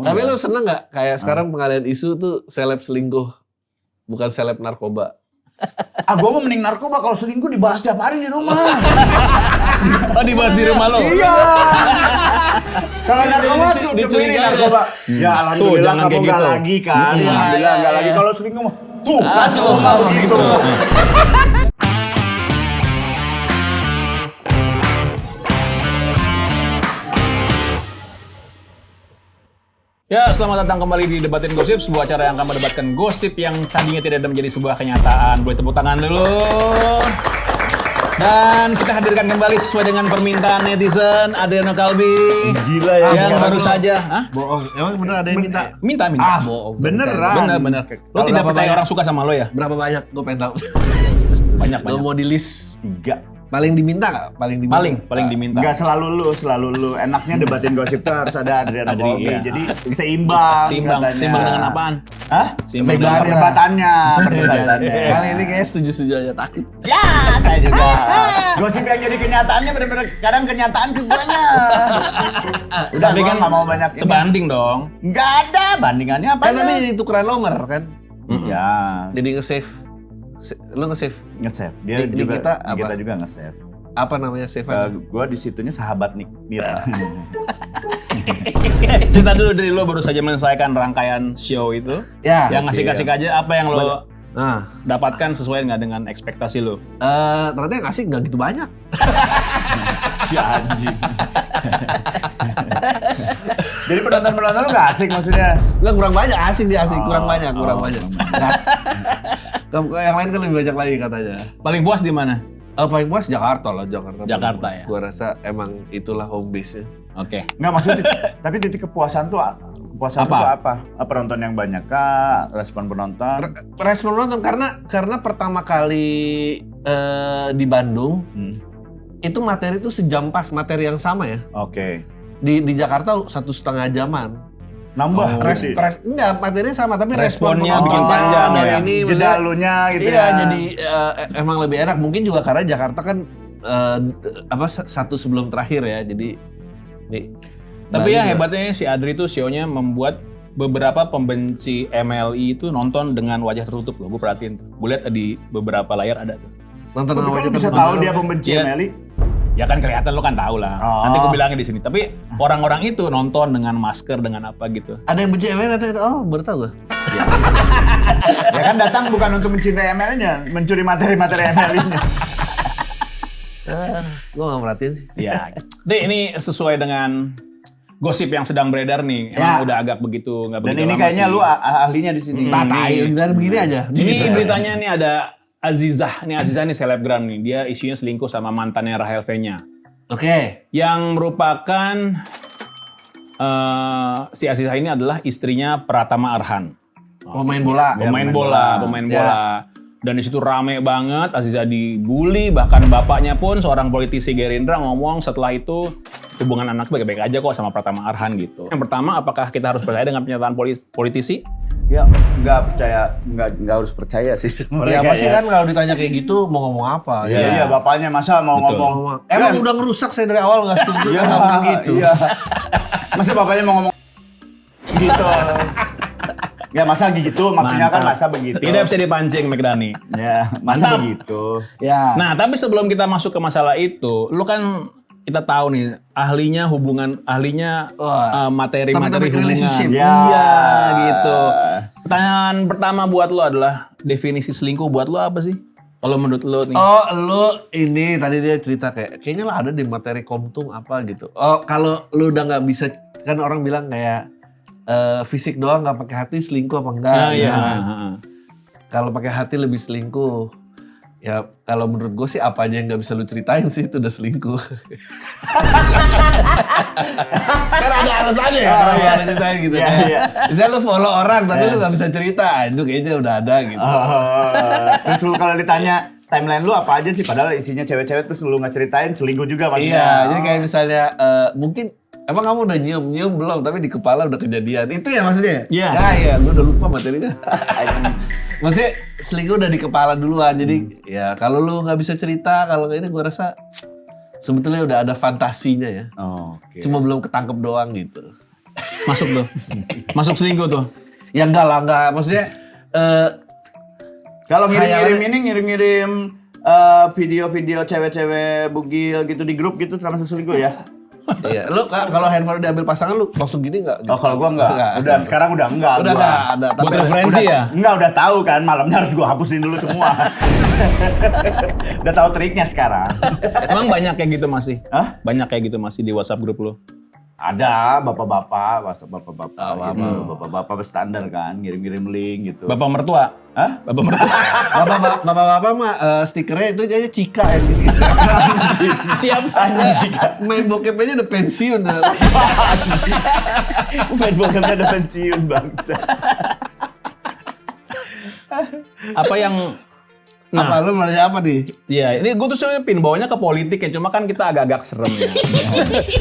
Tapi lu seneng gak? Kayak sekarang pengalian isu tuh seleb selingkuh. Bukan seleb narkoba. Gue mau mending narkoba, kalau selingkuh dibahas tiap hari di rumah. Oh, dibahas di rumah lo? Iya. Kalau narkoba dicurigai narkoba. Ya alhamdulillah kamu kayak gak gitu. lagi kan. Alhamdulillah gak lagi. Kalau selingkuh mah tuh gitu. Ya, selamat datang kembali di Debatin Gosip, sebuah acara yang akan mendebatkan gosip yang tadinya tidak ada menjadi sebuah kenyataan. Boleh tepuk tangan dulu. Dan kita hadirkan kembali sesuai dengan permintaan netizen, Adriano Kalbi. Gila ya. Yang baru saja, Bohong. Emang bener ada yang minta? Minta. Bohong. Beneran. Bener. Lo tidak percaya orang suka sama lo ya? Berapa banyak? Gue pengen tahu. Banyak. Lo mau di list 3. paling diminta gak? Paling diminta. Enggak selalu lu. Enaknya debatin gosip tuh harus ada Adriano Kalbi. iya. Jadi seimbang. Seimbang dengan apaan? Hah? Seimbang Seimbang dengan perdebatannya. Kali ini kayaknya setuju aja takut. Ya, saya juga. Gosip yang jadi kenyataannya benar-benar kadang kenyataan keduanya. Udah, Tapi gua kan nggak mau banyak ini. sebanding dong. Nggak ada bandingannya apa? Kan tapi ini tukeran nomor kan? Iya. Jadi nge-save. Lo nge-save? Nge-save. Dia Di juga kita apa? kita juga nge-save. Apa namanya save? Gua di situnya sahabat Nira. Cerita dulu dari lo baru saja menyelesaikan rangkaian show itu. Ya. Yang ngasih-kasih aja apa yang lo Nah, dapatkan sesuai nggak dengan ekspektasi lo? ternyata yang ngasih nggak gitu banyak. Si anjing. Jadi penonton-penonton lu nggak asik maksudnya? Nggak kurang banyak, asik dia asik, kurang Oh, banyak. Nah, yang lain kan lebih banyak lagi katanya. Paling puas di mana? Paling puas Jakarta lah, Jakarta. Jakarta ya? Gua rasa emang itulah home base-nya. Oke. Nggak maksudnya. Tapi titik kepuasan tuh apa? Penonton yang banyak kah? Respon penonton? Respon penonton karena pertama kali di Bandung itu materi tuh sejam pas, materi yang sama ya. Oke. Di Jakarta 1,5 jaman. Nambah. Enggak, materinya sama tapi Responnya respon bikin penonton panjang dari ya. ini Jeda lunya gitu iya, ya. jadi emang lebih enak. Mungkin juga karena Jakarta kan satu sebelum terakhir ya. Jadi nih. Tapi ya hebatnya si Adri tuh show-nya membuat beberapa pembenci MLI itu nonton dengan wajah tertutup loh. Gue perhatiin tuh. Gue lihat di beberapa layar ada tuh. Nonton Tapi sama kok lu kita bisa nonton tahu apa? dia pembenci Iya. Meli? Ya kan kelihatan lo kan tahu lah. Oh. Nanti gue bilangin di sini. Tapi orang-orang itu nonton dengan masker dengan apa gitu. Ada yang benci ML atau oh baru tahu gue. Ya kan datang bukan untuk mencintai ML-nya, mencuri materi-materi ML-nya. Gue nggak merhatiin sih. Ya. Deh ini sesuai dengan gosip yang sedang beredar nih. Emang udah agak begitu nggak begitu Dan ini lama kayaknya sih. lu ahlinya di sini. Tatai, dan begini aja. Ini beritanya nih ada Azizah. Nih Azizah nih selebgram nih. Dia isunya selingkuh sama mantannya Rahel V-nya. Oke. Yang merupakan si Azizah ini adalah istrinya Pratama Arhan. Pemain bola. Pemain bola. Ya. Dan di situ rame banget, Azizah dibully, bahkan bapaknya pun seorang politisi Gerindra ngomong setelah itu hubungan anak baik-baik aja kok sama Pratama Arhan gitu. Yang pertama, apakah kita harus percaya dengan pernyataan politisi? Ya nggak percaya, nggak harus percaya sih. Ya pasti kan kalau ditanya kayak gitu mau ngomong apa? Iya, bapaknya masa mau Betul. ngomong. Emang udah ngerusak saya dari awal nggak setuju kan nggak mungkin gitu. Iya. Masa bapaknya mau ngomong gitu. Ya masa gitu, maksudnya kan masa begitu. Tidak bisa dipancing, McDani. Ya, masa Mantap. begitu. Ya. Nah, tapi sebelum kita masuk ke masalah itu, lu kan kita tahu nih ahlinya materi-materi hubungan. relationship. Ya. Iya, gitu. Pertanyaan pertama buat lu adalah definisi selingkuh buat lu apa sih? Kalau menurut lu nih. Oh, lu ini tadi dia cerita kayaknya lah ada di materi komtung apa gitu. Oh, kalau lu udah nggak bisa, kan orang bilang kayak fisik doang nggak pakai hati selingkuh apa enggak? Nah, iya. Kalau pakai hati lebih selingkuh. Ya kalau menurut gue sih apa aja yang nggak bisa lu ceritain sih itu udah selingkuh. Kan ada alasannya ya kalau nggak ada ceritain gitu kan. Misalnya lu follow orang tapi lu nggak bisa cerita, itu kayaknya udah ada gitu. Terus lu kalau ditanya timeline lu apa aja sih? Padahal isinya cewek-cewek terus lu nggak ceritain, selingkuh juga maksudnya. Iya, jadi kayak misalnya mungkin emang kamu udah nyium belum tapi di kepala udah kejadian. Itu ya maksudnya? Iya. Nah, iya, gue udah lupa materinya. Maksudnya selingkuh udah di kepala duluan. Jadi ya kalau lu nggak bisa cerita, kalau nggak ini gue rasa sebetulnya udah ada fantasinya ya. Oh, oke. Cuma belum ketangkep doang gitu. Masuk tuh. Masuk selingkuh tuh. Ya enggak lah, enggak. Maksudnya Kalau Khayalannya- ngirim video-video cewek-cewek bugil gitu di grup gitu termasuk selingkuh ya? iya, lu kalau handphone diambil pasangan lu langsung gini enggak? Oh kalau gua enggak. Udah sekarang udah enggak. Udah gua. enggak ada. Buat referensi ya? Enggak, udah tahu kan malamnya harus gua hapusin dulu semua. Udah tahu triknya sekarang. Emang banyak kayak gitu masih? Hah? Banyak kayak gitu masih di WhatsApp grup lu? Ada bapak-bapak, WhatsApp bapak-bapak Oh, gitu. Bapak-bapak standar kan, ngirim-ngirim link gitu. Bapak mertua? Hah? Bapak mertua? Bapak-bapak mah stikernya itu aja Cika yang gini. Siapa? Anjing. Main bokep aja udah pensiun. Main bokapnya ada pensiun bangsa. Apa yang... Apa lu mau nanya apa nih? Iya, ini gue tuh sebenarnya pin bawanya ke politik ya, cuma kan kita agak-agak serem ya.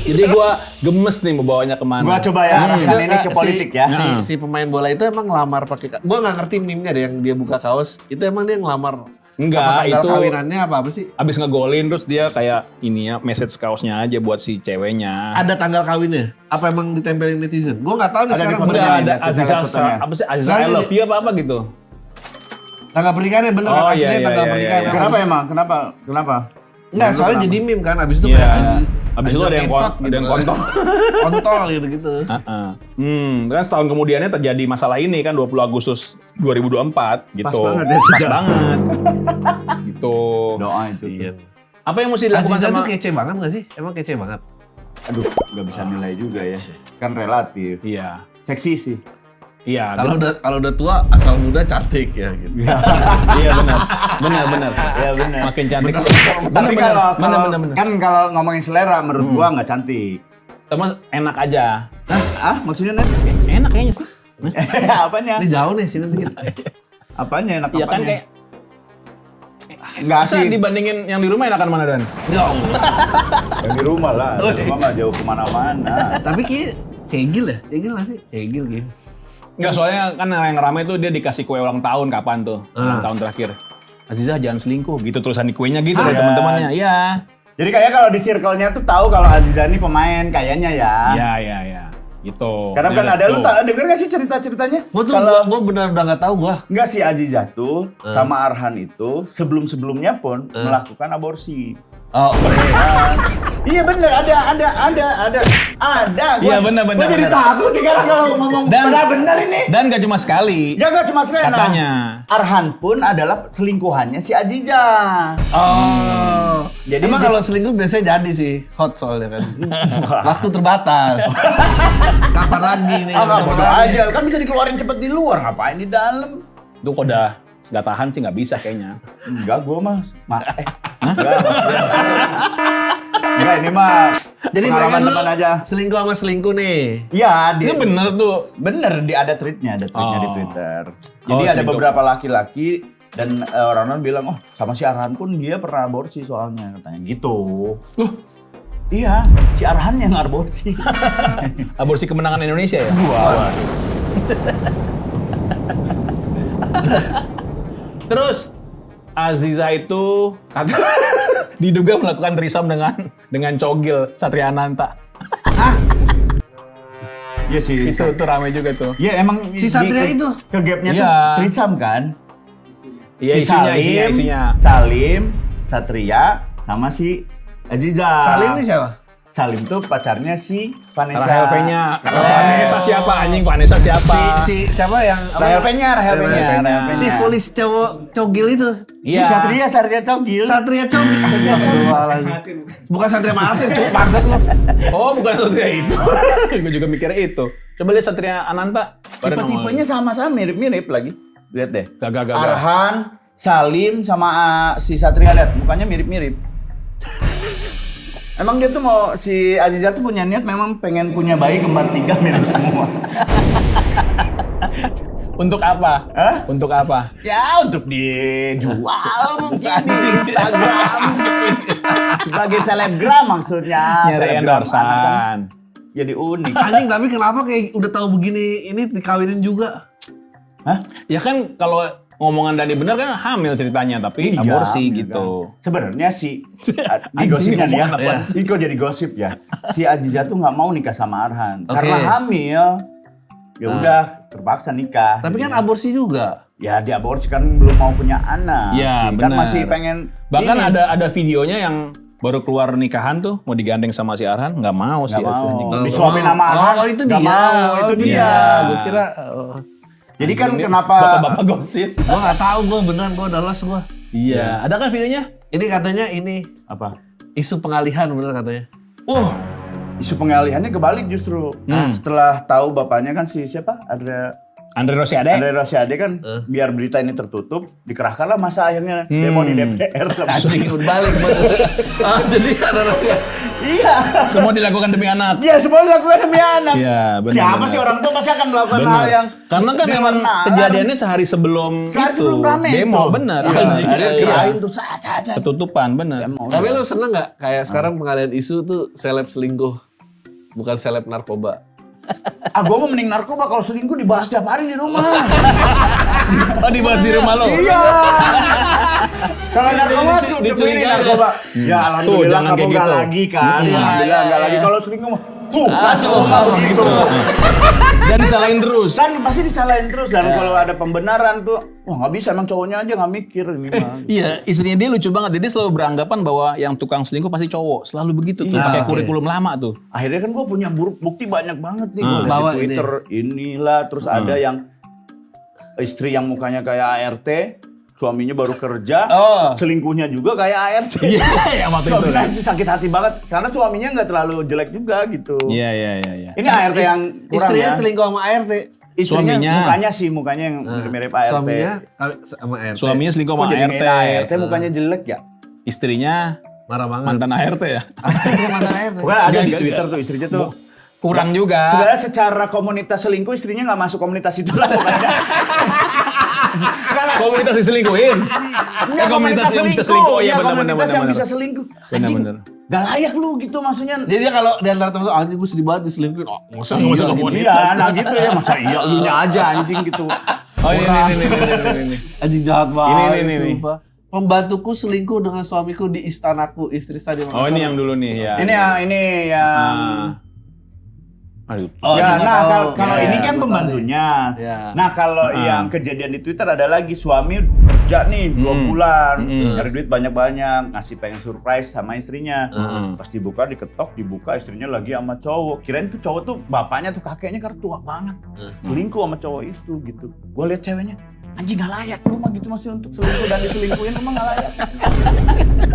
Jadi gue gemes nih membawanya kemana. Gua coba ya arahkan ini ke politik ya. Si pemain bola itu emang ngelamar pakai. Gua nggak ngerti meme-nya deh yang dia buka kaos. Itu emang dia ngelamar. Enggak, apa tanggal itu kawinannya apa sih? abis ngegolin terus dia kayak ini ya, message kaosnya aja buat si ceweknya. Ada tanggal kawinnya? Apa emang ditempelin netizen? Gua nggak tahu nih Ada di sekarang. fotonya. Enggak beneran. ada terus Aziza, ada fotonya. apa sih Aziza Soalnya I love you apa gitu. Tanggal pernikahannya bener Oh, kan? iya, Aslinya iya, tanggal iya, pernikahan. iya. Kenapa emang? Kenapa? Enggak, soalnya jadi meme kan. Abis itu Iya. kayak Abis itu ada yang kontol. kontol gitu-gitu. Kan setahun kemudiannya terjadi masalah ini kan 20 Agustus 2024 gitu. Pas banget ya, Pas Zida. banget. Gitu. Doa itu. Iya. Apa yang mesti dilakukan Aziza sama... tuh kece banget gak sih? Emang kece banget. Aduh, nggak bisa nilai juga ya. Kan relatif. Iya. Seksi sih. Iya. Kalau udah tua asal muda cantik ya gitu. Iya benar. Benar. Iya benar. Makin cantik. Tapi kalau benar. kan kalau ngomongin selera menurut gua nggak cantik. Tapi enak aja. Maksudnya Nen? Enak kayaknya sih. Apanya? Ini jauh nih sini dikit. Apanya enak Iya kan apanya? kayak Enggak masa sih. dibandingin yang di rumah enakan mana Dan? Ya Allah. Yang di rumah lah. Di rumah nggak jauh kemana-mana. Tapi kegil ya? Kegil gak sih? Kegil gitu. Enggak, soalnya kan yang ramai tuh dia dikasih kue ulang tahun kapan tuh? Ulang tahun terakhir. Aziza jangan selingkuh gitu tulisan di kuenya gitu dari ya. teman-temannya. Iya. Jadi kayak kalau di circle-nya tuh tahu kalau Aziza ini pemain kayaknya ya. Iya. Gitu. Karena kan Dia ada lu tuh. denger gak sih cerita-ceritanya? Gua tuh gua benar udah nggak tahu gua. Enggak sih Aziza tuh sama Arhan itu sebelum-sebelumnya pun melakukan aborsi. Oh, Iya bener, ada. Iya, bener. Gua jadi takut sekarang kalau ngomong benar ini. Dan gak cuma sekali. Ya gak cuma sekali. Katanya. Arhan pun adalah selingkuhannya si Aziza. oh. Jadi Emang kalau selingkuh biasanya jadi sih hot soalnya kan. Waktu terbatas. Kapan lagi nih? Agak Kapan bodoh lagi? aja, kan bisa dikeluarin cepet di luar, ngapain di dalam? Itu kok udah gak tahan sih gak bisa kayaknya. Enggak, gua mah. Enggak, maksudnya. Enggak, ini mah. Jadi mereka pengalaman lu teman aja. selingkuh sama selingkuh nih. Iya, Itu bener tuh. Bener, ada tweetnya di Oh. Twitter. Oh, Jadi ada selingkuh. beberapa laki-laki dan orang-orang bilang, oh sama si Arhan pun dia pernah aborsi soalnya katanya gitu. Iya, si Arhan yang aborsi. Aborsi kemenangan Indonesia ya? Wah. Terus Aziza itu diduga melakukan threesome dengan Cogil Satria Ananta. Iya sih. Itu rame juga tuh. Iya emang Si Satria itu? ke gapnya Iya. tuh threesome kan? Iya Si isinya. Salim, Satria, sama si Aziza. Salim nih siapa? Salim tuh pacarnya si Vanessa. Rahel V-nya. Vanessa siapa anjing? Vanessa siapa? Si siapa yang Rahel P-nya. Si polisi cowok Cogil itu. Iya. Satria Cogil. Satria Cogil. Astagfirullahaladzim. Bukan Satria Mahathir, cuy, bangsat lu. Oh, bukan Satria itu. Gue juga mikirnya itu. Coba lihat Satria Ananta. Tipe-tipenya sama-sama mirip-mirip lagi. Lihat deh. Gak. Arhan, Salim sama si Satria, lihat mukanya mirip-mirip. Emang dia tuh mau si Aziza tuh punya niat memang pengen punya bayi kembar 3 mirip semua. Untuk apa? Hah? Untuk apa? Ya untuk dijual mungkin di Instagram. Sebagai selebgram maksudnya. Nyari Selebgram anak kan endorsan. jadi unik. Anjing, tapi kenapa kayak udah tahu begini ini dikawinin juga? Hah? Ya kan kalau ngomongan Dani bener kan hamil ceritanya, tapi Iya, aborsi iya gitu. kan. Sebenarnya di Anjing, gosipnya nih ya. ngomong apaan Ini kok jadi gosip ya. Si Aziza tuh nggak mau nikah sama Arhan Oke. karena hamil. Ya udah terpaksa nikah. Tapi kan Jadinya. aborsi juga. Ya diaborsi kan belum mau punya anak. Iya, Kan benar. masih pengen. Bahkan ini. ada videonya yang baru keluar nikahan tuh mau digandeng sama si Arhan, nggak mau sih. Nggak mau. anjing. Disuapin sama Arhan. Oh, itu Nggak dia. mau, itu Oh, dia. Gue kira Jadi kan Ini kenapa? bapak-bapak gosip? gue nggak tahu, gue beneran gue udah lost gue. Iya, ada kan videonya? Ini katanya ini Apa? isu pengalihan bener katanya. Isu pengalihannya kebalik justru. Setelah tahu bapaknya kan si siapa? Andre Rosiade? Andre Rosiade kan biar berita ini tertutup, dikerahkanlah masa akhirnya demo di DPR. Anjing udah balik. Jadi ada rahasia. Iya. Semua dilakukan demi anak. Iya, semua dilakukan demi anak. Iya, benar. Siapa benar. sih orang tua pasti akan melakukan Benar. hal yang Karena kan dia emang menalar. kejadiannya sehari sebelum Sehari itu. sebelum rame demo, itu. bener. Iya, Anjing. ada Iya. kirain tuh saja. Ketutupan, bener. Tapi lu seneng nggak kayak sekarang pengalihan isu tuh seleb selingkuh bukan seleb narkoba? Gue mau mending narkoba, kalau selingkuh dibahas tiap hari di rumah. Oh, dibahas di rumah lo? Iya. Kalau narkoba tuh dicurigai ini narkoba. Ya alhamdulillah jangan kamu kayak nggak gitu. lagi kan. Iya, Alhamdulillah iya, nggak iya. lagi. Kalau selingkuh mah tuh gitu. Dan disalahin terus. Kan pasti disalahin terus dan kalau ada pembenaran tuh, wah nggak bisa emang cowoknya aja nggak mikir ini mah. Iya, istrinya dia lucu banget. Jadi dia selalu beranggapan bahwa yang tukang selingkuh pasti cowok. Selalu begitu tuh, pakai kurikulum lama tuh. Akhirnya kan gue punya bukti banyak banget nih. Gue liat Bawa di Twitter inilah, terus ada yang istri yang mukanya kayak ART, suaminya baru kerja, selingkuhnya juga kayak ART. Iya, waktu itu. Suaminya itu sakit hati banget, karena suaminya nggak terlalu jelek juga gitu. Iya. Ini ART yang kurang Istrinya ya. selingkuh sama ART. Istrinya Suaminya. mukanya yang mirip ART. Suaminya sama ART. Suaminya selingkuh Kok sama jadi ART. ngena ART mukanya jelek ya? Istrinya marah banget. mantan ART ya? Istrinya mantan ART. Pokoknya ada di Enggak. Twitter tuh istrinya tuh. Kurang juga. Sebenarnya secara komunitas selingkuh istrinya nggak masuk komunitas itu lah pokoknya. Komunitas diselingkuhin. Komunitas yang bisa selingkuh. Oh iya, ya, benar. komunitas yang bisa selingkuh. Anjing, Benar. Gak layak lu gitu maksudnya. Jadi dia kalau di antara temen tuh anjing gue sedih banget diselingkuhin. Oh, masa Nggak masuk iya, komunitas. Iya, nah gitu ya masa iya lu nya aja anjing gitu. Oh ini. Anjing jahat banget. Ini. Sumpah. Pembantuku selingkuh dengan suamiku di istanaku, istri saya di Oh ini yang dulu nih ya. Ini yang Aduh. Oh, ya, dia nah tahu. kalau Ya, ini kan gua tahu pembantunya. Ya. Nah kalau yang kejadian di Twitter ada lagi suami kerja nih 2 bulan, nyari duit banyak-banyak, ngasih pengen surprise sama istrinya. Pas dibuka diketok, dibuka istrinya lagi sama cowok. Kirain tuh cowok tuh bapaknya tuh kakeknya kan tua banget, selingkuh sama cowok itu gitu. Gue liat ceweknya, anjing gak layak lu mah gitu masih untuk selingkuh dan diselingkuhin emang gak layak.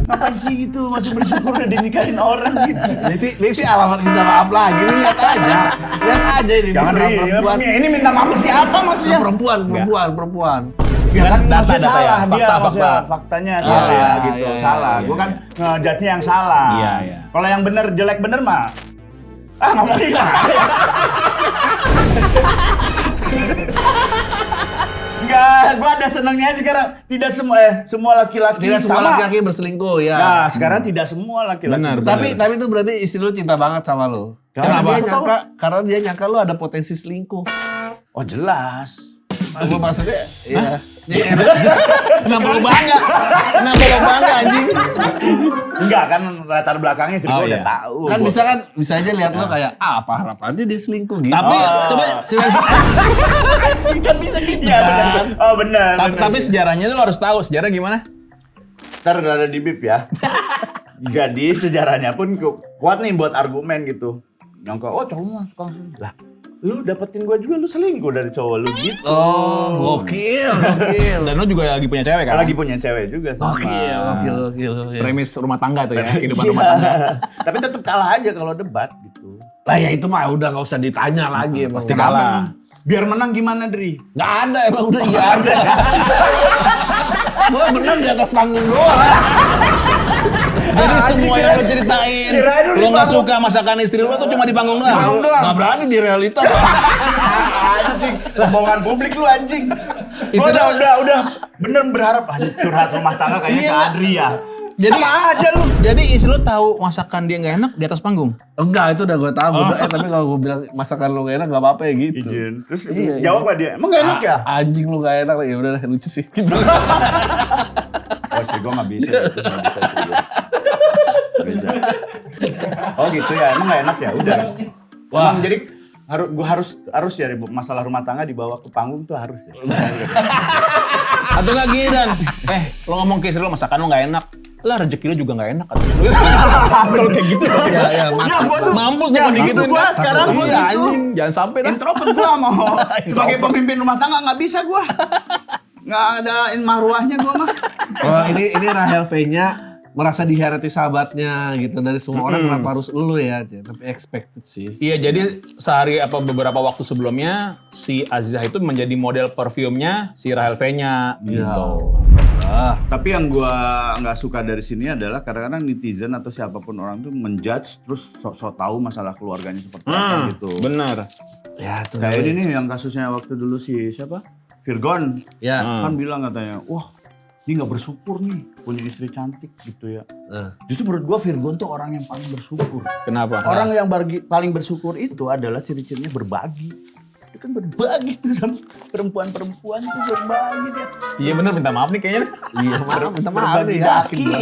Ngapain sih gitu masih bersyukur udah dinikahin orang gitu. Ini sih alamat minta maaf lagi. Nih, lihat aja. Lihat aja ini. Jangan diserang Ri, perempuan. ini minta maaf ke siapa maksudnya? Perempuan. Ya kan Data maksudnya ya, salah dia, fakta. maksudnya faktanya salah gitu, iya, salah. iya, Gue kan iya. ngejudge-nya yang salah. Iya. Kalau yang bener jelek bener mah, ngomongin lah. Enggak, gue ada senangnya aja sekarang. Tidak semua laki-laki Tidak semua sama. laki-laki berselingkuh ya. Nah, sekarang tidak semua laki-laki. Benar, Tapi itu berarti istri lu cinta banget sama lu. Kenapa? Karena dia nyangka lu ada potensi selingkuh. Oh jelas. Gue maksudnya, iya. Kenapa lo bangga? Anjing? Enggak kan latar belakangnya istri gue Oh, udah iya. tahu. Kan bisa kan, bisa aja lihat lu kayak, apa harapannya dia selingkuh gitu. Tapi coba kan bisa gitu Iya benar. kan. Oh benar. tapi sejarahnya lo harus tahu. Sejarah gimana? Ntar ada di bip ya. Jadi sejarahnya pun kuat nih buat argumen gitu. Nyangka, oh cowok mah suka selingkuh. Lah, lu dapetin gua juga lu selingkuh dari cowok lu gitu. Oh, gokil. Dan lo juga lagi punya cewek kan? Lagi punya cewek juga sama. Gokil. Premis rumah tangga tuh ya, kehidupan Iya. rumah tangga. Tapi tetap kalah aja kalau debat gitu. Lah ya itu mah udah gak usah ditanya lagi emang. Pasti kalah. Biar menang gimana, Dri? Gak ada emang udah iya aja. Gue menang di atas panggung doang. Jadi semua yang lo ceritain, Kirain lu lo nggak di panggung. suka masakan istri lo tuh cuma di panggung Panggung doang. doang. Gak berani di realitas. Anjing, bohongan publik lu anjing. Gua Istilah- udah bener berharap curhat rumah tangga kayaknya ke Adri ya. Sama aja lu. Jadi istri lu tahu masakan dia nggak enak di atas panggung? Enggak, itu udah gue tahu. Tapi kalau gue bilang masakan lu gak enak gak apa-apa ya gitu. Izin. Terus Iya, jawab apa dia? Emang gak enak ya? Anjing lu gak enak, ya udah lucu sih. Gitu. Oh sih, gue gak bisa. Itu nggak bisa sih gua. Nggak bisa. Oh gitu ya, emang gak enak ya? Udah. Wah. Emang jadi gue harus ya masalah rumah tangga dibawa ke panggung tuh harus ya. Atau nggak gini Dan? Lo ngomong ke istri lo masakan lo nggak enak. Lah rezeki lo juga nggak enak. Kalau kayak gitu. Ya, Ya gue tuh Mampus ya, tuh digituin. gue sekarang gue Iya, gitu. anjing. Jangan sampai dah. Introvert gue mau. Sebagai pemimpin rumah tangga gak bisa gue. Gak ada marwahnya gue mah. Oh, ini Rahel V-nya merasa dikhianati sahabatnya gitu dari semua orang, kenapa harus lu ya? Tapi expected sih. Iya, jadi sehari beberapa waktu sebelumnya si Azizah itu menjadi model parfumnya si Rahel V-nya gitu. Tapi yang gue nggak suka dari sini adalah kadang-kadang netizen atau siapapun orang tuh menjudge terus sok tahu masalah keluarganya seperti apa gitu. Bener. Ya, itu Kayak ini nih yang kasusnya waktu dulu si siapa? Virgon. Ya. Kan bilang katanya, wah dia nggak bersyukur nih punya istri cantik gitu ya. Justru menurut gua Virgon tuh orang yang paling bersyukur. Kenapa? Orang yang paling bersyukur itu adalah ciri-cirinya berbagi. Dia kan berbagi tuh sama perempuan-perempuan tuh berbagi dia. Iya bener, minta maaf nih kayaknya. Iya, minta maaf Berbagi nih, daki. yakin gua.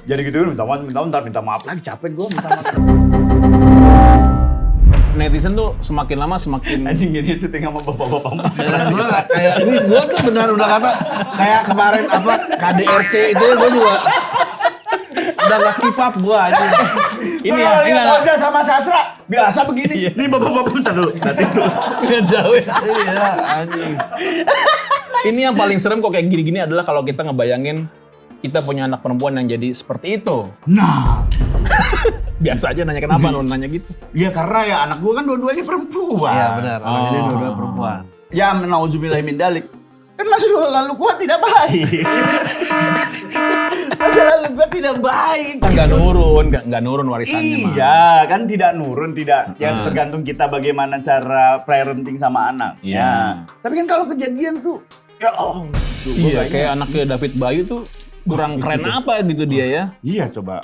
Jadi gitu minta maaf lagi, capek gua minta maaf. Netizen tuh semakin lama semakin Anjing ini syuting sama bapak-bapak musik. Gua kayak ini gua tuh benar udah kata kayak kemarin apa KDRT itu ya gua juga udah gak keep up gua anjing. ini ya, ini aja sama sastra biasa begini. Ini bapak-bapak bentar dulu. Nanti dulu. jauh ya. Iya, anjing. Ini yang paling serem kok kayak gini-gini adalah kalau kita ngebayangin kita punya anak perempuan yang jadi seperti itu. Nah, Biasa aja nanya kenapa lu nanya gitu. ya karena ya anak gua kan dua-duanya perempuan. Iya benar, jadi dua-dua perempuan. Ya nauzubillah min dalik. Kan masa lalu gua tidak baik. Masa lalu gua tidak baik. Kan nggak nurun warisannya mah. Iya, kan tidak nurun, tidak. Ya tergantung kita bagaimana cara parenting sama anak. Iya. Ya. Tapi kan kalau kejadian tuh, ya Allah. Tuh, gua Iya, kayaknya- kayak anaknya David Bayu tuh kurang keren apa gitu dia ya. Iya coba.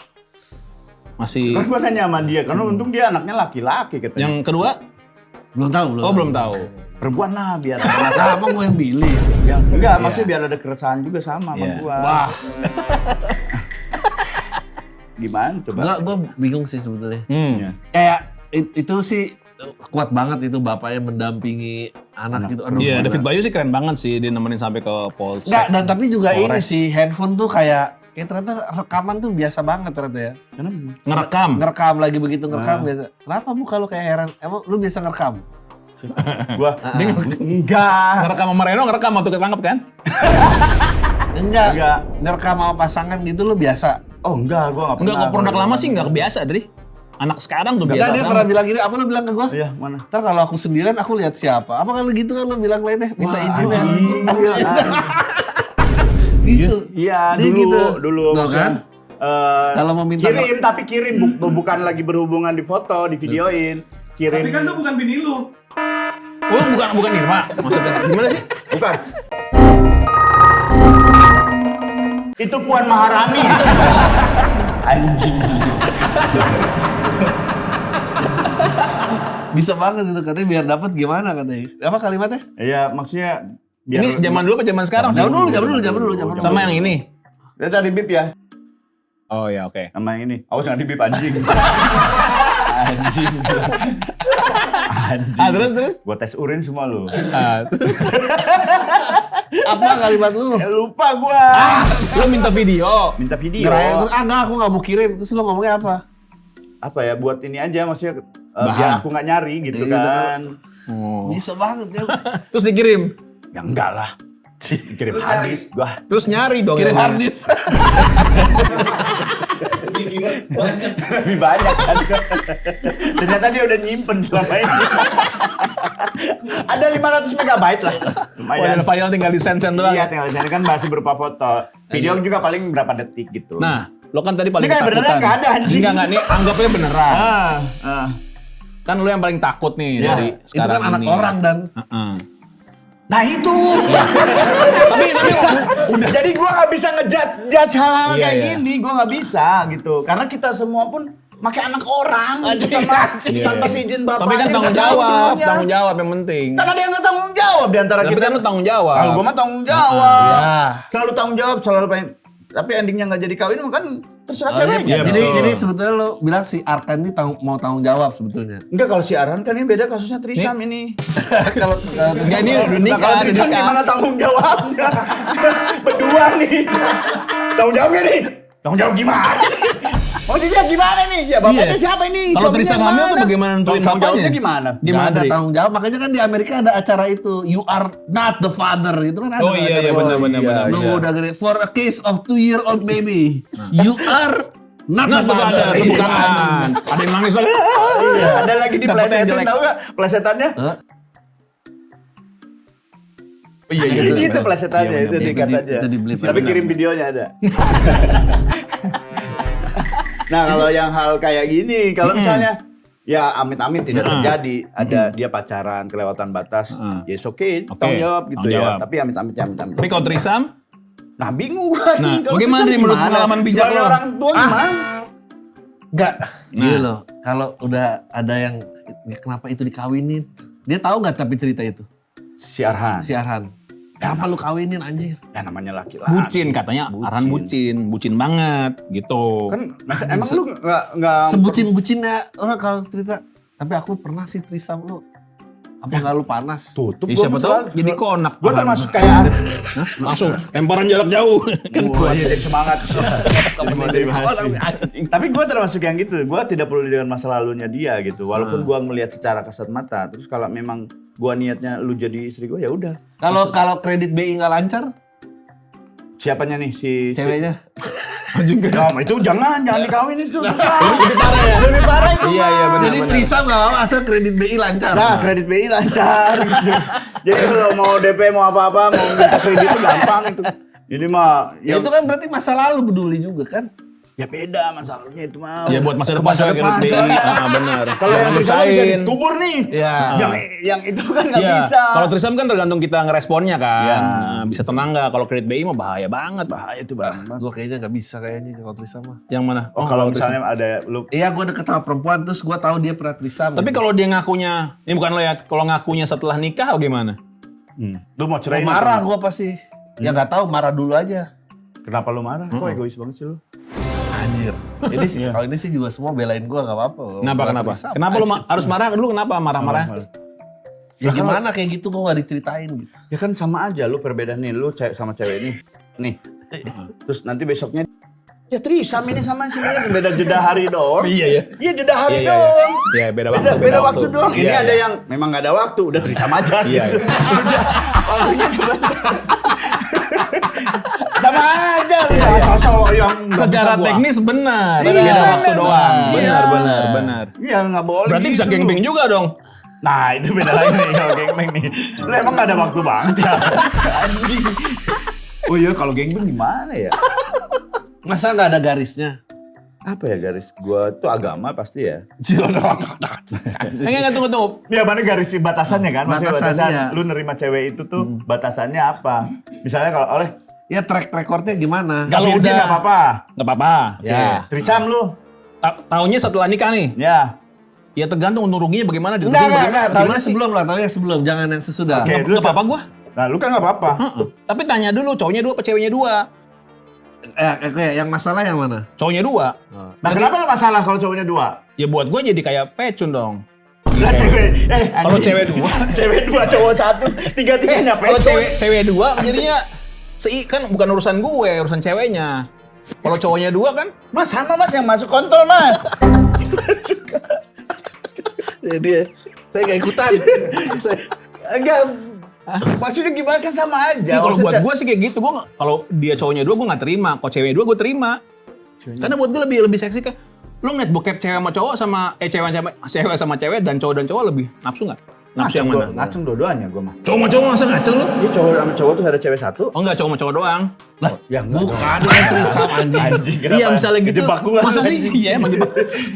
Masih Kan gua nanya sama dia, karena untung dia anaknya laki-laki katanya. yang kedua, Belum tahu, belum. belum tahu. Perempuan lah biar ada Masa apa gua yang pilih? yang enggak, maksudnya biar ada keresahan juga sama Iya. sama gua. Wah, Gimana coba? gua bingung sih sebetulnya. Iya. Kayak itu sih kuat banget itu bapaknya mendampingi anak gitu. Aduh. Iya, gimana. David Bayu sih keren banget sih dia nemenin sampai ke Polsek. Enggak, dan tapi juga ini Polres. sih handphone tuh kayak ternyata rekaman tuh biasa banget ternyata ya. Kenapa? Ngerekam. Ngerekam lagi begitu ngerekam biasa. Kenapa Bu kalau kayak heran? Emang lu biasa ngerekam? Gua enggak. Ngerekam sama Reno, ngerekam waktu ketangkep kan? Enggak. Enggak. Ngerekam sama pasangan gitu lu biasa. Oh enggak, gua enggak pernah. Enggak, kok produk lama sih enggak kebiasa, Dri. Anak sekarang tuh Enggak, biasa. dia banget. pernah bilang gini, apa lu bilang ke gua? Iya, mana? Ntar kalau aku sendirian aku lihat siapa. Apa kalau gitu kan lu bilang lainnya minta izin ya. Gitu. Iya, Dia dulu gitu. dulu Tuh maksudnya, kan? Kalau mau minta kirim tapi kirim bukan lagi berhubungan di foto, di videoin. Kirim. Tapi kan tuh bukan bini lu. Oh, bukan Irma. Maksudnya gimana sih? Bukan. Itu Puan Maharani. Anjing. bisa banget itu katanya biar dapat gimana katanya. Apa kalimatnya? Iya, maksudnya biar Ini zaman dulu apa zaman sekarang sih? Zaman dulu. Sama yang ini. Dia tadi bip ya, Oh ya, oke. sama yang ini. Awas jangan di bip anjing. Anjing. Ah, terus? Gua tes urin semua lu. Ah, terus Apa kalimat lu? Ya, lupa gua. lu minta video. Minta video. Ngeraya terus enggak aku enggak mau kirim. Terus lu ngomongnya apa? Apa ya, buat ini aja maksudnya Bahan. biar aku nggak nyari gitu Iya, kan. Oh. Bisa banget dia. Terus dikirim. Ya enggak lah. Kirim hadis gua. Terus nyari dong. Kirim yang mana? harddisk. Lebih banyak kan. Ternyata dia udah nyimpen selama ini. Ada 500 megabyte lah. Oh, dan file tinggal di send doang. Iya, tinggal di sana kan masih berupa foto. Video juga paling berapa detik gitu. Nah, lo kan tadi paling Ini kayak beneran nggak ada, anjing. Enggak, nih anggapnya beneran. ah. Kan lo yang paling takut nih Iya, dari Itu sekarang kan anak ini. orang dan Heeh. Nah itu. tapi Udah. Jadi gua nggak bisa ngejudge hal-hal Iya, kayak iya. gini, gua nggak bisa gitu. Karena kita semua pun pakai anak orang gitu, tanpa izin bapaknya. Tapi kan tanggung jawab yang penting. Kan ada yang nggak tanggung jawab di antara Tapi kita. kan lu tanggung jawab. Kalau gua mah tanggung jawab. Iya. Selalu tanggung jawab, selalu pengen. Tapi endingnya nggak jadi kawin kan terserah ceweknya. iya, Jadi betul. jadi sebetulnya lo bilang si Arkan ini mau tanggung jawab sebetulnya. Enggak, kalau si Arhan kan ini beda kasusnya trisam ini. Kalau Enggak, ini udah Nah, nikah, kalau udah trisam nikah. gimana tanggung jawabnya? Berdua nih. Tanggung jawabnya nih. Tanggung jawab gimana? Oh dia gimana nih? Ya bapaknya Iya. siapa ini? Kalau Suaminya trisam mana? hamil tuh bagaimana nentuin Tanggung jawabnya bapaknya? gimana? Gimana, Nggak ada Dri? tanggung jawab. Makanya kan di Amerika ada acara itu, you are not the father. Itu kan ada Oh iya, acara iya, itu. benar. Lu udah gede. For a case of 2-year-old baby, you are not Nah, the father. ada bukan. Ada yang nangis lagi. Iya. Ada lagi di Dapetnya plesetin, jelek. tahu nggak? Plesetannya? Hah? Iya, Itu plesetannya, Iya, itu benar. dikat Itu aja. di blip. Tapi kirim videonya ada. Nah kalau yang hal kayak gini, kalau misalnya ya amit-amit tidak terjadi, ada dia pacaran kelewatan batas, yes oke, tanggung jawab gitu tanggung ya. jawab. Tapi amit-amit ya amit-amit. Tapi kalau trisam, Nah bingung gua Nah, nih. Kalau bagaimana trisam nih menurut gimana? pengalaman bijak Sebagai lo? orang tua gimana? Enggak, gini Nah. loh. Kalau udah ada yang ya kenapa itu dikawinin? Dia tahu nggak tapi cerita itu? Si Arhan. Si Arhan. Kenapa lu kawinin anjir? Ya namanya laki-laki. bucin katanya. Arhan bucin banget gitu. Kan emang lu nggak Sebucin-bucinnya orang kalau cerita. Tapi aku pernah sih trisam lu. Apa nggak lu panas? tutup? Ya, siapa tahu jadi konak. Gue termasuk kayak Hah? Langsung lemparan jarak jauh. Kan Wah, iya, jadi semangat. Tapi gue termasuk yang gitu. Gue tidak peduli dengan masa lalunya dia gitu. Walaupun gue melihat secara kasat mata. Terus kalau memang gue niatnya lu jadi istri gue ya udah. Kalau kredit BI nggak lancar, Siapanya nih si ceweknya. Anjing gede. Ya, itu jangan dikawin itu susah. Lebih parah ya? Lebih parah itu. Iya, iya, mah. benar. Jadi trisam nggak apa-apa asal kredit BI lancar. Nah, kredit BI lancar gitu. Jadi kalau mau DP mau apa-apa, mau minta kredit itu gampang itu. Ini mah Ya itu kan berarti masa lalu peduli juga kan? ya beda masalahnya itu mah. Ya buat masa Ke depan saya kredit BI. soalnya. Benar. Kalau yang trisam bisa Nusain. dikubur nih. Iya. Yang itu kan nggak Iya, bisa. kalau trisam kan tergantung kita ngeresponnya kan. Iya. Nah, bisa tenang nggak? Kalau kredit BI mah bahaya banget. bahaya itu bang. Gue kayaknya nggak bisa kayaknya kalau trisam mah. Yang mana? Oh kalau misalnya ada lu Iya, gue deket sama perempuan terus gue tahu dia pernah trisam. Tapi kalau dia ngakunya, ini bukan lo ya, kalau ngakunya setelah nikah gimana? lu mau cerai marah gue pasti. Ya nggak tahu, marah dulu aja. Kenapa lu marah? Kok egois banget sih lu? Anjir. Ini sih kalau ini sih juga semua belain gue nggak apa-apa. Kenapa? Trisam, Kenapa lu anjir. harus marah? Lu kenapa marah-marah? Ya gimana kayak gitu gue nggak diceritain gitu. Ya kan sama aja lu perbedaan nih lu sama cewek ini. Nih. Terus nanti besoknya ya trisam ini sama sih beda jeda hari doang. Iya ya. Iya jeda hari Iya. doang. Iya, beda waktu. Beda waktu doang. Ini Iya, ada iya. yang memang nggak ada waktu, udah trisam aja Iya, gitu. Udah. Waktunya cuma sama aja lu sosok yang nggak Secara bisa gua. teknis benar. Iya, Beda waktu benar. doang. Iya. Benar. Iya nggak boleh. Berarti bisa gitu. geng-beng juga dong. Nah itu beda lagi nih kalau gengbeng nih. Lu emang gak ada waktu banget ya? Anjing. Oh iya kalau gengbeng gimana ya? Masa nggak ada garisnya? Apa ya garis gua tuh agama pasti ya. Enggak, tunggu. Ya mana garis batasannya kan? Maksudnya Batasannya. batasan lu nerima cewek itu tuh batasannya apa? Misalnya kalau oleh Ya track recordnya gimana? Kalau virgin udah- nggak apa-apa. Nggak apa-apa. Ya. Trisam lu. Tahunnya setelah nikah nih. Ya. Ya tergantung untung ruginya bagaimana. Enggak. Tahunya sih? sebelum lah, tahunya sebelum. Jangan yang sesudah. Oke. Nggak apa-apa gua. Nah lu kan nggak apa-apa. Tapi tanya dulu cowoknya 2 apa ceweknya 2? Oke, yang masalah yang mana? Cowoknya 2. Nah kenapa lu masalah kalau cowoknya 2? Ya buat gue jadi kayak pecun dong. Lah cewek. Kalau anjing. cewek 2. Cewek 2 cowok 1, tiga-tiganya Kalau pecun. cewek 2 jadinya kan bukan urusan gue, urusan ceweknya. Kalau cowoknya 2 kan? Mas sama mas yang masuk kontol mas. Jadi saya nggak ikutan. Enggak. Maksudnya gimana kan sama aja. Ya, kalau buat Maksudnya- gue sih kayak gitu. Kalau dia cowoknya 2 gue nggak terima. Kalau cewek 2 gue terima. Karena buat gue lebih seksi kan. Lu ngeliat bokep cewek sama cowok cewek sama cewek dan cowok lebih nafsu nggak? Nafsu yang mana? Ngacung dua-duanya gue mah. Cowok sama cowok masa ngaceng lu? Ini cowok sama cowok tuh ada cewek satu. Oh enggak, cowok sama cowok doang. Lah, Ya enggak bukan ini trisam anjing. Anjing, kenapa? Iya misalnya gitu. Kejebak gua. Masa sih? Iya emang jebak.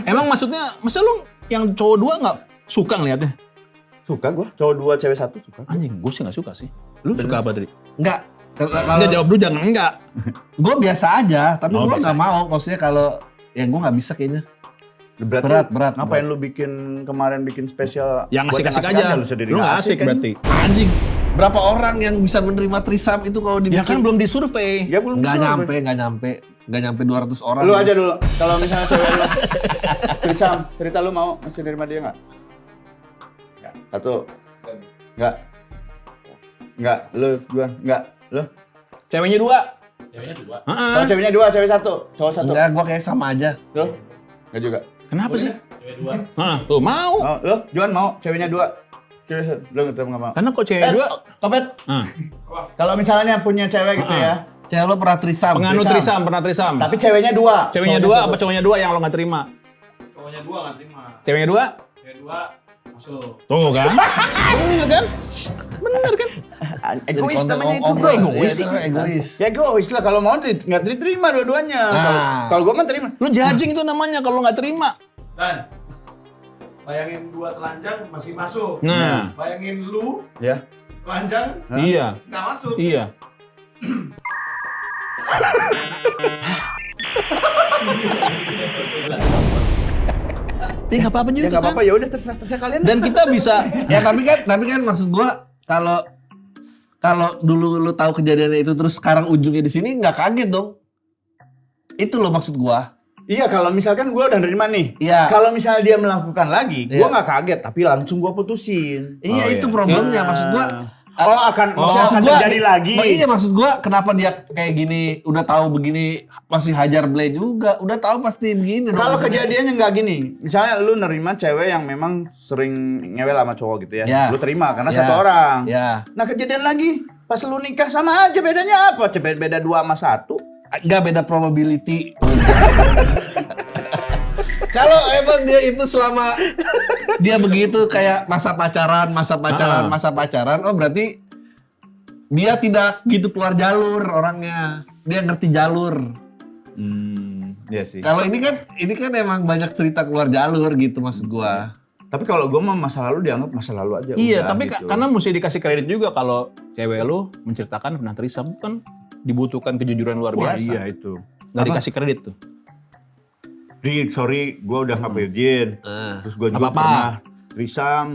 Emang maksudnya, masa lu yang cowok 2 nggak suka ngeliatnya? Suka gue, cowok 2 cewek 1 suka. Anjing, gue sih nggak suka sih. Lu suka apa tadi? Enggak. Enggak, jawab dulu, jangan enggak. Gue biasa aja, tapi Oh, gue biasa nggak mau. Maksudnya kalau ya gue nggak bisa kayaknya. Berat. Ngapain lu bikin spesial? Yang buat asik-asik aja. Lu sendiri Lu nggak asik kan? berarti. Anjing. Berapa orang yang bisa menerima trisam itu kalau dibikin? Ya kan belum disurvei. Ya belum Nggak disuruh. nyampe 200 orang. Lu aja dulu. Kalau misalnya cewek lu Trisam, cerita lu mau masih nerima dia enggak? Satu. Enggak. Lu dua. Enggak. Lu? Ceweknya 2. Kalau ceweknya 2, cewek 1, cowok 1. Enggak, gue kayak sama aja. Lu? Enggak juga. Kenapa sih? Cewek 2. Tuh mau. Oh, lu? Juan mau ceweknya 2. Cewek 1. Lu enggak mau. Karena kok cewek 2? Topet. Kalau misalnya punya cewek gitu ya. Cewek lo pernah trisam? Penganut pernah trisam. Tapi ceweknya 2. Ceweknya 2 apa cowoknya 2 yang lo nggak terima? Cowoknya 2 nggak terima. Ceweknya 2? Cewek 2 masuk. Tuh kan? Bener kan? Bener kan? Egois namanya itu, bro. Egois. Egois. Ya egois lah kalau mau nggak diterima dua-duanya. Kalau gua mah terima. Lu judging itu namanya kalau nggak terima. Dan bayangin 2 telanjang masih masuk. Nah. Bayangin lu Ya. telanjang Iya. nggak masuk. Iya. Ya nggak apa-apa juga Ya nggak kan. apa-apa, ya udah terserah kalian. Dan kita bisa. Ya tapi kan maksud gua kalau dulu lu tahu kejadiannya itu terus sekarang ujungnya di sini nggak kaget dong. Itu loh maksud gua. Iya, kalau misalkan gua udah nerima nih. Iya. Kalau misalnya dia melakukan lagi, gua Iya. nggak kaget, tapi langsung gua putusin. Iya Oh, itu iya. problemnya maksud gua. Akan terjadi lagi. Iya maksud gua kenapa dia kayak gini udah tahu begini masih hajar Blay juga udah tahu pasti begini dong. Kalau kejadiannya nggak gini, misalnya lu nerima cewek yang memang sering ngewel sama cowok gitu ya, Ya. lu terima karena Ya. satu orang. Ya Nah kejadian lagi, pas lu nikah sama aja, bedanya apa? Beda 2 sama 1. nggak beda probability. Kalau emang dia itu selama dia begitu kayak masa pacaran, oh berarti dia tidak gitu keluar jalur orangnya. Dia ngerti jalur. Iya sih. Kalau ini kan emang banyak cerita keluar jalur gitu maksud gua. Tapi kalau gua mah masa lalu dianggap masa lalu aja. Iya, udah, tapi gitu. karena mesti dikasih kredit juga kalau cewek lu menceritakan pernah trisam kan dibutuhkan kejujuran luar Wah, biasa. iya itu. Nggak dikasih kredit tuh. Rik, sorry, gua udah nggak virgin. Terus gua juga Apa-apa. pernah trisam.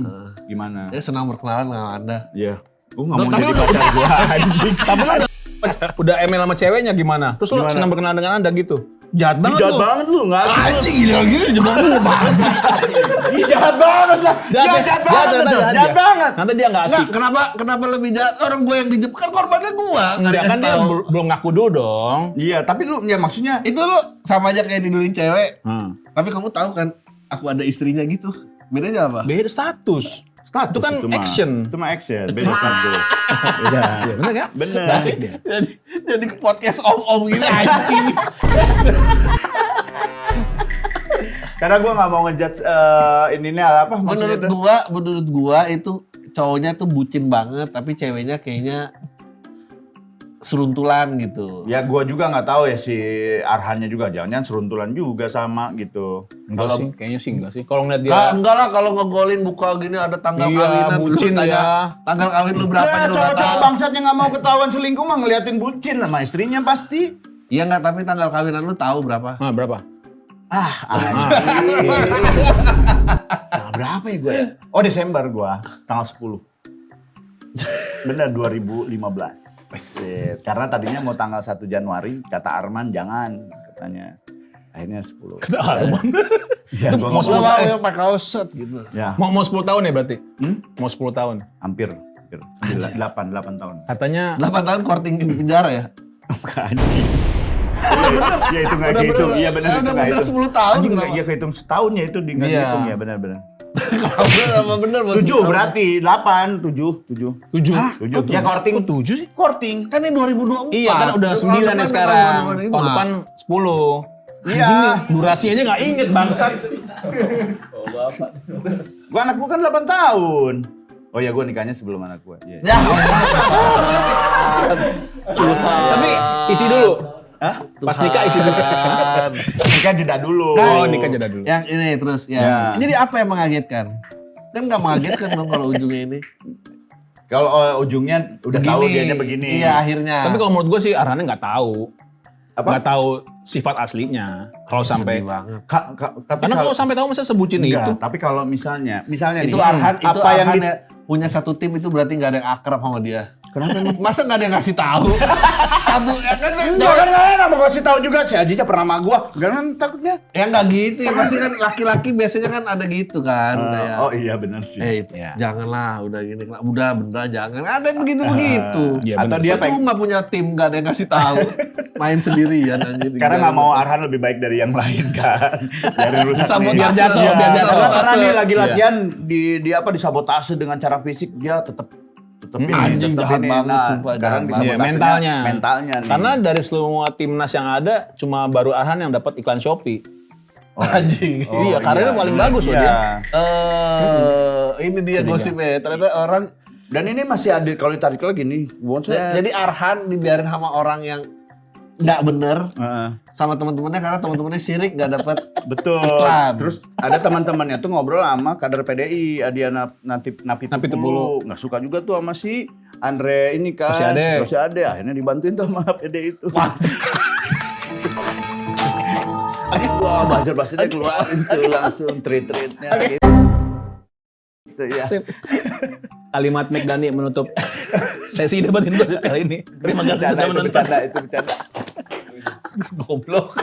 Gimana? Dia senang berkenalan sama Anda. Iya. Gua nggak Loh, mau tapi jadi lu- pacar gua anjing. Tapi lu udah ML sama ceweknya gimana? Terus lu Gimana? senang berkenalan dengan Anda gitu. Jahat banget Jahat lu. banget lu, nggak asik lu. Anjing gila jebak lu banget. Ih, jahat banget lah. Jahat banget tuh. Jahat banget. Nanti dia nggak asik. Enggak, kenapa lebih jahat orang gue yang dijebak kan korbannya gua. Enggak kan dia belum ngaku dulu dong. Iya, tapi lu ya maksudnya Itu lu sama aja kayak tidurin cewek. Hmm. Tapi kamu tahu kan aku ada istrinya gitu. Bedanya apa? Beda status. status Itu kan mah. action. Itu mah action, beda status. Beda. Iya, bener kan? Bener. Nggak asik dia. Jadi ke podcast om-om gini anjing. Karena gua nggak mau ngejudge ininya apa maksudnya itu. menurut gua itu cowoknya tuh bucin banget tapi ceweknya kayaknya seruntulan gitu. Ya gua juga nggak tahu ya si Arhannya juga jangan-jangan seruntulan juga sama gitu. Enggak sih, kayaknya sih enggak sih. Kalau ngeliat dia Enggak lah kalau ngegolin buka gini ada tanggal Iya, kawinan. Lu bucin tanya, ya. Tanggal kawin lu berapa Ya, lu nggak cowok-cowok tahu. bangsat yang nggak mau ketahuan selingkuh mah ngeliatin bucin sama istrinya pasti. Iya nggak tapi tanggal kawinan lu tahu berapa? berapa? Tanggal berapa ya gue? Oh Desember gua, tanggal 10. Bener 2015. Karena tadinya mau tanggal 1 Januari, kata Arman jangan katanya. Akhirnya 10. Kata Arman. Ya, Itu gua mau nggak 10 tahun. yang pakai kaos set gitu. Ya, Mau 10 tahun ya berarti? Mau 10 tahun. hampir 8 tahun. Katanya 8 tahun korting di penjara ya? Anjing. Iya itu nggak kehitung. Iya benar itu Udah nggak bener hitung. 10 tahun Anjing nggak kenapa? iya kehitung setahun ya itu di nggak Iya. dihitung ya benar-benar. Apa bener? 7 berarti 8 7 7. 7. 7. Ya korting. Kok 7 sih? Korting. Kan ini 2024. Iya kan udah 9 ya sekarang. Tahun depan 10. Iya. Anjing nih, durasi aja nggak inget bangsat. Gua anak gua kan 8 tahun. Oh ya gua nikahnya sebelum anak gua. Iya. Ya, Tapi isi dulu. Hah? Pas nikah isi dulu. Nikah jeda dulu. Oh, nikah jeda dulu. yang ini terus ya. Ya. Jadi apa yang mengagetkan? Kan nggak mengagetkan dong kalau ujungnya ini. Kalau ujungnya udah tahu dianya begini. Iya akhirnya. Tapi kalau menurut gue sih Arhannya nggak tahu. Apa? Nggak tahu sifat aslinya. Kalau sampai Sedih banget. Tapi karena kalau sampai tahu masa sebutin enggak, itu. tapi kalau misalnya Itu nih, Arhan, itu apa yang Arhan ya, punya satu tim itu berarti nggak ada yang akrab sama dia. Kenapa emang? Masa nggak ada yang ngasih tahu? Satu ya kan? Enggak kan nggak enak mau kasih tahu juga si Ajinya pernah sama gua. Enggak kan takutnya. Ya nggak gitu ya, pasti kan laki-laki biasanya kan ada gitu kan. kayak, Oh iya benar sih. itu Ya. janganlah udah gini, udah bener jangan. Ada yang begitu-begitu. Iya, Atau bener. dia Dia nggak punya tim, nggak ada yang ngasih tahu. Main sendirian anjir. karena nggak mau Arhan lebih baik dari yang lain kan. Dari rusak Sabotase. nih. Biar jatuh, Iya, biar jatuh. Karena nih lagi Iya. latihan di apa disabotase dengan cara fisik dia tetap ini, Anjing, tetep jahat ini. banget, Nah, sumpah, sekarang jahat Iya, disabotasinya mentalnya. nih. Karena dari semua timnas yang ada cuma baru Arhan yang dapat iklan Shopee. Anjing. Iya, karirnya paling bagus loh dia. Ini dia gosipnya. Ternyata orang Dan ini masih ada kalau ditarik lagi nih. jadi Arhan dibiarin sama orang yang nggak bener Heeh. sama teman-temannya karena teman-temannya sirik nggak dapat. Betul. Iklan. Terus ada teman-temannya tuh ngobrol sama kader PDI, Adiana Napi Napi Tupulu. Nggak suka juga tuh sama si Andre ini kan. Rosiade. Akhirnya dibantuin tuh sama PDI itu. Wah, buzzer-buzzernya keluarin tuh langsung tweet-tweetnya gitu. Gitu ya. Sip. Kalimat Meg Dani menutup sesi debatin gosip kali ini. Terima kasih sudah menonton. Itu bercanda. Goblok.